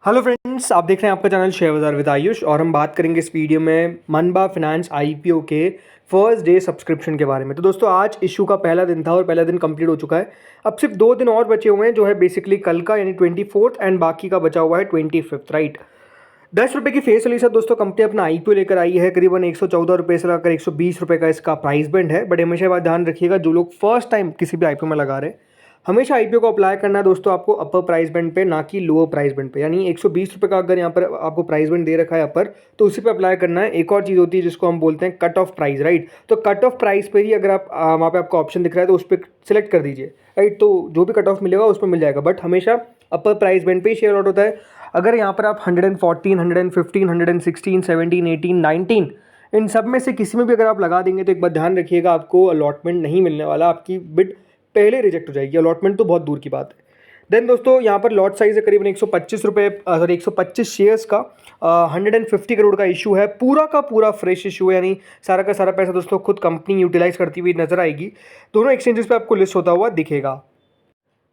Hello friends, आप देख रहे हैं आपका चैनल शेयर बाजार विद आयुष और हम बात करेंगे इस वीडियो में मनबा फाइनेंस आईपीओ के फर्स्ट डे सब्सक्रिप्शन के बारे में। तो दोस्तों आज इशू का पहला दिन था और पहला दिन कंप्लीट हो चुका है। अब सिर्फ 2 दिन और बचे हुए हैं जो है बेसिकली कल का यानी 24th एंड बाकी का बचा हुआ है 25th, राइट। 10 रुपये की फेस वैल्यू से दोस्तों कंपनी अपना आईपीओ लेकर आई है। करीबन 114 रुपये से लगाकर 120 रुपये का इसका प्राइस बैंड है। बट हमेशा बात ध्यान रखिएगा, जो लोग फर्स्ट टाइम किसी भी आईपीओ में लगा रहे हैं, हमेशा आईपीओ को अप्लाई करना है दोस्तों आपको अपर प्राइस बैंड पे, ना कि लोअर प्राइस बैंड पे। यानी 120 रुपये का अगर यहाँ पर आपको प्राइस बैंड दे रखा है अपर, तो उसी पे अप्लाई करना है। एक और चीज़ होती है जिसको हम बोलते हैं कट ऑफ प्राइस, राइट। तो कट ऑफ प्राइस पे ही अगर आप वहाँ पे आपको ऑप्शन दिख रहा है तो उस पर सिलेक्ट कर दीजिए, राइट। तो जो भी कट ऑफ मिलेगा उस पर मिल जाएगा, बट हमेशा अपर प्राइस बैंड पे ही शेयर आउट होता है। अगर यहाँ पर आप 114, 115, 116, 17, 18, 19 इन सब में से किसी में भी अगर आप लगा देंगे तो एक बात ध्यान रखिएगा, आपको अलॉटमेंट नहीं मिलने वाला, आपकी बिड पहले रिजेक्ट हो जाएगी। अलॉटमेंट तो बहुत दूर की बात है। देन दोस्तों यहाँ पर लॉट साइज है करीबन 125 रुपये, सॉरी 125 शेयर्स का 150 करोड़ का इशू है। पूरा का पूरा फ्रेश इशू है, यानी सारा का सारा पैसा दोस्तों खुद कंपनी यूटिलाइज करती हुई नजर आएगी। दोनों एक्सचेंजेस पे आपको लिस्ट होता हुआ दिखेगा।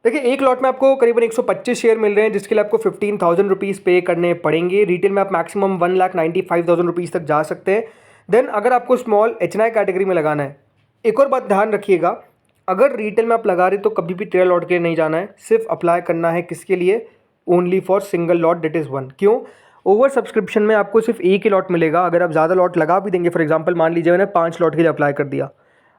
देखिए एक लॉट में आपको करीबन 125 शेयर मिल रहे हैं, जिसके लिए आपको 15,000 रुपीज़ पे करने पड़ेंगे। रिटेल में आप मैक्सिमम 1,95,000 रुपीज़ तक जा सकते हैं। देन अगर आपको स्मॉल एचएनआई कैटेगरी में लगाना है, एक और बात ध्यान रखिएगा, अगर रिटेल में आप लगा रहे तो कभी भी ट्रेल लॉट के लिए नहीं जाना है। सिर्फ अप्लाई करना है किसके लिए? Only for single lot, that is 1। क्यों? ओवर सब्सक्रिप्शन में आपको सिर्फ एक ही लॉट मिलेगा। अगर आप ज़्यादा लॉट लगा भी देंगे, फॉर एग्जाम्पल मान लीजिए मैंने 5 लॉट के लिए अप्लाई कर दिया,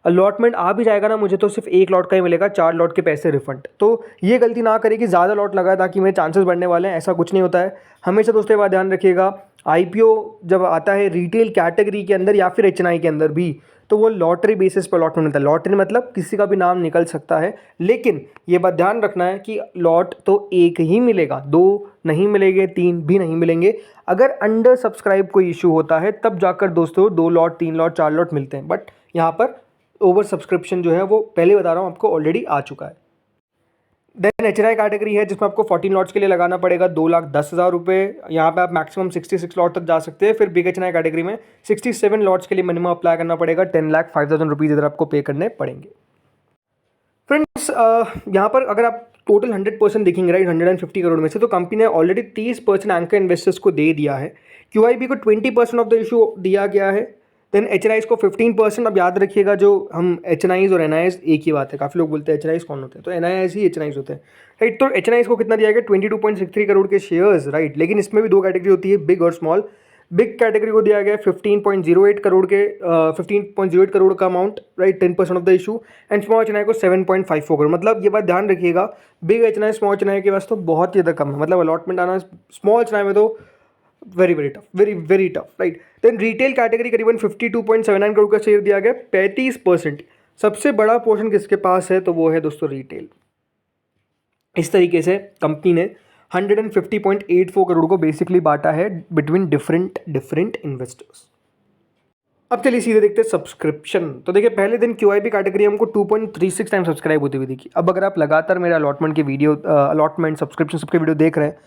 अलॉटमेंट आ भी जाएगा ना मुझे, तो सिर्फ एक लॉट का ही मिलेगा, 4 लॉट के पैसे रिफंड। तो ये गलती ना करें कि ज़्यादा लॉट लगाए ताकि मेरे चांसेस बढ़ने वाले हैं, ऐसा कुछ नहीं होता है। हमेशा दोस्तों ये बात ध्यान रखिएगा, आईपीओ जब आता है रिटेल कैटेगरी के अंदर या फिर एचएनआई के अंदर भी, तो वो लॉटरी बेसिस पर अलॉटमेंट होता है। लॉटरी मतलब किसी का भी नाम निकल सकता है, लेकिन ये बात ध्यान रखना है कि लॉट तो एक ही मिलेगा, 2 नहीं मिलेंगे, 3 भी नहीं मिलेंगे। अगर अंडर सब्सक्राइब कोई इशू होता है तब जाकर दोस्तों 2 लॉट, 3 लॉट, 4 लॉट मिलते हैं। बट यहाँ पर ओवर सब्सक्रिप्शन जो है वो पहले बता रहा हूँ आपको ऑलरेडी आ चुका है। देन एचएनआई कैटेगरी है जिसमें आपको 14 लॉट्स के लिए लगाना पड़ेगा 2,10,000 रुपये। यहाँ पे आप मैक्सिमम 66 लॉट तक जा सकते हैं। फिर बिग एचएनआई कैटेगरी में 67 लॉट्स के लिए मिनिमम अप्लाई करना पड़ेगा, 10,05,000 रुपीज़ इधर आपको पे करने पड़ेंगे। फ्रेंड्स यहाँ पर अगर आप टोटल 100% देखेंगे, राइट, 150 करोड़ में से, तो कंपनी ने ऑलरेडी 30% एंकर इन्वेस्टर्स को दे दिया है। क्यूआईबी को 20% ऑफ द इशू दिया गया है। देन एचएनआईज को 15%। अब याद रखिएगा, जो हम एचएनआईज और एनआईएस एक ही बात है। काफ़ी लोग बोलते हैं एचएनआईज कौन होते हैं, तो एनआईएस ही एचएनआईज होते हैं, राइट। तो एचएनआईज को कितना दिया गया? 22.63 करोड़ के शेयर्स, राइट। लेकिन इसमें भी 2 कैटेगरी होती है, बिग और स्मॉल। बिग कैटेगरी को दिया गया 15.08 करोड़ के 15.08 करोड़ का amount, right, 10% of the issue. And small HNI को 7.54 करोड़। मतलब ये बात ध्यान रखिएगा, बिग एचएनआई स्मॉल एचएनआई के पास तो बहुत ही ज़्यादा कम है। मतलब अलॉटमेंट आना स्मॉल एचएनआई में तो very very tough, very tough, right. Then retail category करीबन 52.79 करोड़ का शेयर दिया गया, 35%। सबसे बड़ा पोर्शन किसके पास है? तो वो है दोस्तों रिटेल। इस तरीके से कंपनी ने 150.84 करोड़ को बेसिकली बांटा है बिटवीन डिफरेंट इन्वेस्टर्स। अब चलिए सीधे देखते हैं सब्सक्रिप्शन। तो देखिए पहले दिन क्यूआईबी कैटेगरी हमको 2.36 टाइम सब्सक्राइब होती हुई देखी। अब अगर आप लगातार मेरा अलॉटमेंट के वीडियो, अलॉटमेंट सब्सक्रिप्शन सबके वीडियो देख रहे हैं,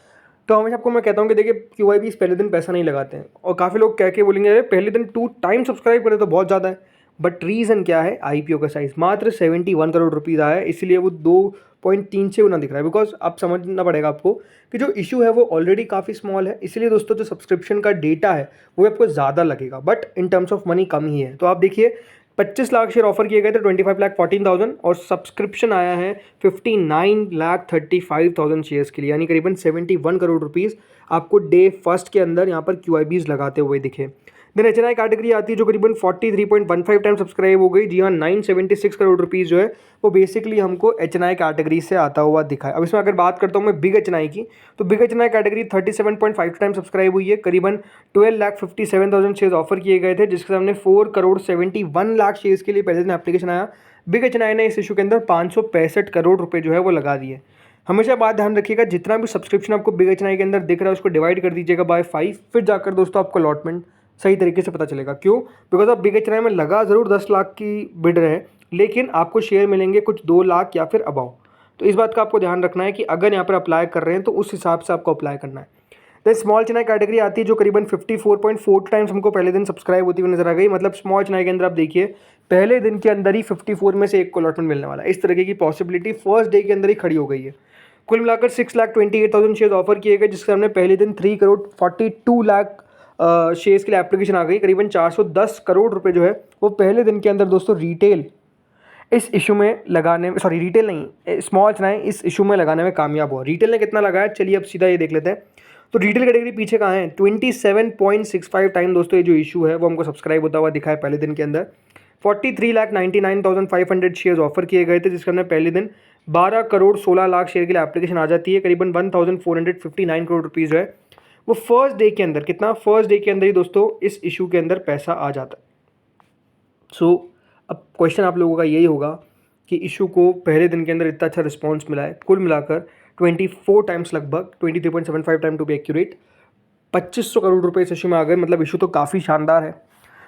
तो हमेशा आपको मैं कहता हूँ कि देखिए क्यूआईबी पहले दिन पैसा नहीं लगाते हैं। और काफ़ी लोग कह के बोलेंगे अरे पहले दिन 2 टाइम सब्सक्राइब करें तो बहुत ज़्यादा है। बट रीज़न क्या है? आईपीओ का साइज़ मात्र 71 करोड़ रुपीज़ आया है, इसलिए वो 2.36 गुना दिख रहा है। बिकॉज आप समझना पड़ेगा आपको कि जो इशू है वो ऑलरेडी काफ़ी स्मॉल है, इसलिए दोस्तों जो सब्सक्रिप्शन का डेटा है वो आपको ज़्यादा लगेगा, but in terms of money कम ही है। तो आप देखिए 25 लाख शेयर ऑफर किए गए थे, 25,14,000, और सब्सक्रिप्शन आया है 59,35,000 शेयर्स के लिए, यानी करीबन 71 करोड़ रुपीज़ आपको डे फर्स्ट के अंदर यहाँ पर क्यूआईबीज लगाते हुए दिखे। देन एचएनआई कैटेगरी आती है जो करीबन 43.15 टाइम सब्सक्राइब हो गई। जी हाँ, 976 करोड़ रुपीज़ जो है वो बेसिकली हमको एचएनआई कैटेगरी से आता हुआ दिखा है। अब इसमें अगर बात करता हूँ मैं बिग एचएनआई की, तो big HNI category 37.5 time subscribe हुई है। करीबन 12,57,000 शेयर्स ऑफर किए गए थे, जिसके सामने 4,71 लाख शेयर्स के लिए पहले दिन एप्लीकेशन आया। बिग एचएनआई ने इस इशू के अंदर 565 करोड़ रुपये जो है वो लगा दिए। हमेशा बात ध्यान रखिएगा, जितना भी सब्सक्रिप्शन आपको बिग एचएनआई के अंदर दिख रहा है उसको डिवाइड कर दीजिएगा बाय 5, फिर जाकर दोस्तों आपको अलॉटमेंट सही तरीके से पता चलेगा। क्यों? बिकॉज आप बिग एचएनआई में लगा ज़रूर 10 लाख की बिड रहे, लेकिन आपको शेयर मिलेंगे कुछ 2 लाख या फिर अबाव। तो इस बात का आपको ध्यान रखना है कि अगर यहाँ पर अप्लाई कर रहे हैं तो उस हिसाब से आपको अप्लाई करना है। तो स्मॉल एचएनआई कैटेगरी आती है जो करीबन 54.4 टाइम्स हमको पहले दिन सब्सक्राइब होती हुई नजर आ गई। मतलब स्मॉल एचएनआई के अंदर आप देखिए पहले दिन के अंदर ही 54 में से एक को अलॉटमेंट मिलने वाला है। इस तरीके की पॉसिबिलिटी फर्स्ट डे के अंदर ही खड़ी हो गई है। कुल मिलाकर 6,28,000 शेयर्स ऑफर किए गए, जिसके हमने पहले दिन 3,42,00,000 शेयर्स के लिए एप्लीकेशन आ गई। करीबन 410 करोड़ रुपए जो है वो पहले दिन के अंदर दोस्तों रिटेल इस इशू में लगाने में, सॉरी रिटेल नहीं, स्मॉल चलाएं इस इशू में लगाने में कामयाब हुआ। रिटेल ने कितना लगाया, चलिए अब सीधा ये देख लेते हैं। तो रिटेल कैटेगरी पीछे कहाँ है, 27.65 टाइम दोस्तों ये जो इशू है वो हमको सब्सक्राइब होता हुआ दिखा है पहले दिन के अंदर। 43,99,500 शेयर्स ऑफर किए गए थे, जिसके हमने पहले दिन 12,16,00,000 शेयर के लिए एप्लीकेशन आ जाती है। करीबन 1,459 करोड़ रुपीज़ जो है वो फर्स्ट डे के अंदर, कितना, फर्स्ट डे के अंदर ही दोस्तों इस इशू के अंदर पैसा आ जाता है। सो अब क्वेश्चन आप लोगों का यही होगा कि इशू को पहले दिन के अंदर इतना अच्छा रिस्पांस मिला है, कुल मिलाकर 24 टाइम्स, लगभग 23.75 time to be accurate, 2500 crore रुपए इस इशू में आ गए। मतलब इशू तो काफ़ी शानदार है।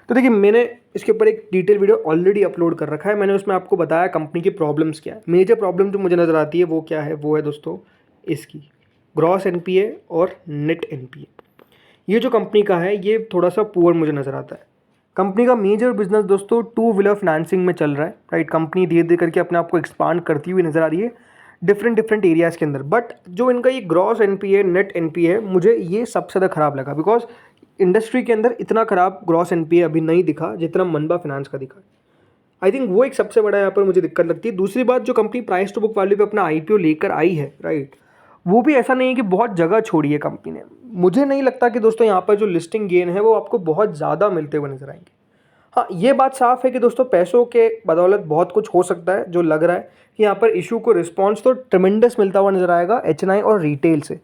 तो देखिए मैंने इसके ऊपर एक डिटेल वीडियो ऑलरेडी अपलोड कर रखा है। मैंने उसमें आपको बताया कंपनी की प्रॉब्लम्स क्या है। मेजर प्रॉब्लम जो मुझे नज़र आती है वो क्या है, वो है दोस्तों इसकी ग्रॉस एनपीए और नेट एनपीए। ये जो कंपनी का है ये थोड़ा सा पुअर मुझे नज़र आता है। कंपनी का मेजर बिजनेस दोस्तों टू व्हीलर फाइनेंसिंग में चल रहा है, राइट। कंपनी धीरे धीरे करके अपने आप को एक्सपांड करती हुई नज़र आ रही है डिफरेंट एरियाज़ के अंदर। बट जो इनका ये ग्रॉस एनपीए नेट एनपीए है, मुझे ये सबसे ज़्यादा ख़राब लगा, बिकॉज इंडस्ट्री के अंदर इतना ख़राब ग्रॉस एनपीए अभी नहीं दिखा जितना मनबा फाइनेंस का दिखा। आई थिंक वो एक सबसे बड़ा यहाँ पर मुझे दिक्कत लगती है। दूसरी बात, जो company price to book value पे अपना आईपीओ लेकर आई है, राइट, वो भी ऐसा नहीं है कि बहुत जगह छोड़ी है कंपनी ने। मुझे नहीं लगता कि दोस्तों यहाँ पर जो लिस्टिंग गेन है वो आपको बहुत ज़्यादा मिलते हुए नजर आएंगे। हाँ, ये बात साफ है कि दोस्तों पैसों के बदौलत बहुत कुछ हो सकता है। जो लग रहा है कि यहाँ पर इशू को रिस्पॉन्स तो ट्रेमेंडस मिलता हुआ नजर आएगा एचएनआई और रिटेल से।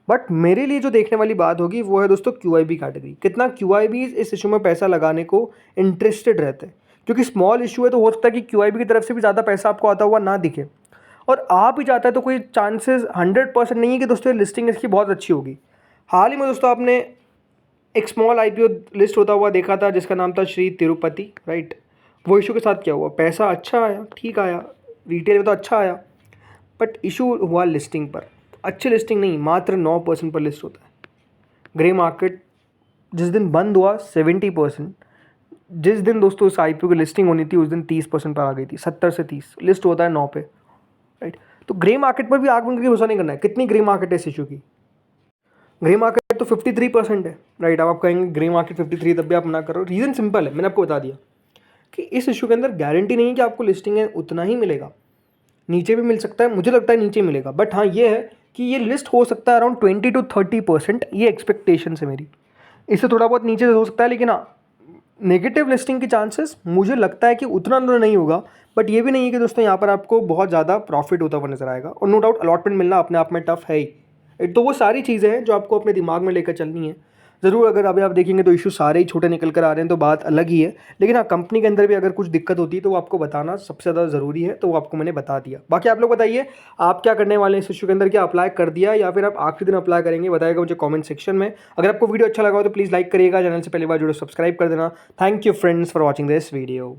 बट मेरे लिए जो देखने वाली बात होगी वो है दोस्तों क्यूआईबी कैटेगरी। कितना क्यूआईबीज इस इशू में पैसा लगाने को इंटरेस्टेड रहते हैं, क्योंकि स्मॉल इशू है तो हो सकता है कि क्यूआईबी की तरफ से भी ज़्यादा पैसा आपको आता हुआ ना दिखे, और आ भी जाता है तो कोई चांसेस 100% नहीं है कि दोस्तों लिस्टिंग इसकी बहुत अच्छी होगी। हाल ही में दोस्तों आपने एक स्मॉल आईपीओ लिस्ट होता हुआ देखा था जिसका नाम था श्री तिरुपति, राइट। वो इशू के साथ क्या हुआ, पैसा अच्छा आया, ठीक आया, रिटेल में तो अच्छा आया, बट इशू हुआ लिस्टिंग पर। अच्छी लिस्टिंग नहीं, मात्र 9% पर लिस्ट होता है। ग्रे मार्केट जिस दिन बंद हुआ 70%, जिस दिन दोस्तों उस आईपीओ की लिस्टिंग होनी थी उस दिन 30% पर आ गई थी। 70 से 30 लिस्ट होता है 9 पे, राइट। तो ग्रे मार्केट पर भी आग बंद करके भरोसा नहीं करना है। कितनी ग्रे मार्केट है इस इशू की, ग्रे मार्केट तो 53% है, राइट। अब आप कहेंगे ग्रे मार्केट 53 तब भी आप मना करो। रीज़न सिंपल है, मैंने आपको बता दिया कि इस इशू के अंदर गारंटी नहीं है कि आपको लिस्टिंग है उतना ही मिलेगा, नीचे भी मिल सकता है, मुझे लगता है नीचे मिलेगा। बट हाँ ये है कि ये लिस्ट हो सकता है अराउंड 20 to 30%, ये एक्सपेक्टेशन है मेरी। इससे थोड़ा बहुत नीचे हो सकता है, लेकिन हाँ नेगेटिव लिस्टिंग की चांसेस मुझे लगता है कि उतना तो नहीं होगा। बट ये भी नहीं है कि दोस्तों यहाँ पर आपको बहुत ज़्यादा प्रॉफिट होता हुआ नजर आएगा। और नो डाउट अलॉटमेंट मिलना अपने आप में टफ है ही। तो वो सारी चीज़ें हैं जो आपको अपने दिमाग में लेकर चलनी है ज़रूर। अगर अभी आप देखेंगे तो इशू सारे ही छोटे निकल कर आ रहे हैं तो बात अलग ही है, लेकिन हाँ कंपनी के अंदर भी अगर कुछ दिक्कत होती है तो वो आपको बताना सबसे ज़्यादा ज़रूरी है। तो वो आपको मैंने बता दिया। बाकी आप लोग बताइए आप क्या करने वाले हैं इस इशू के अंदर, क्या अप्लाई कर दिया या फिर आप आखिरी दिन अप्लाई करेंगे, बताइएगा मुझे कॉमेंट सेक्शन में। अगर आपको वीडियो अच्छा लगा हो तो प्लीज़ लाइक करिएगा, चैनल से पहली बार जुड़ो सब्सक्राइब कर देना। Thank you friends for watching this video.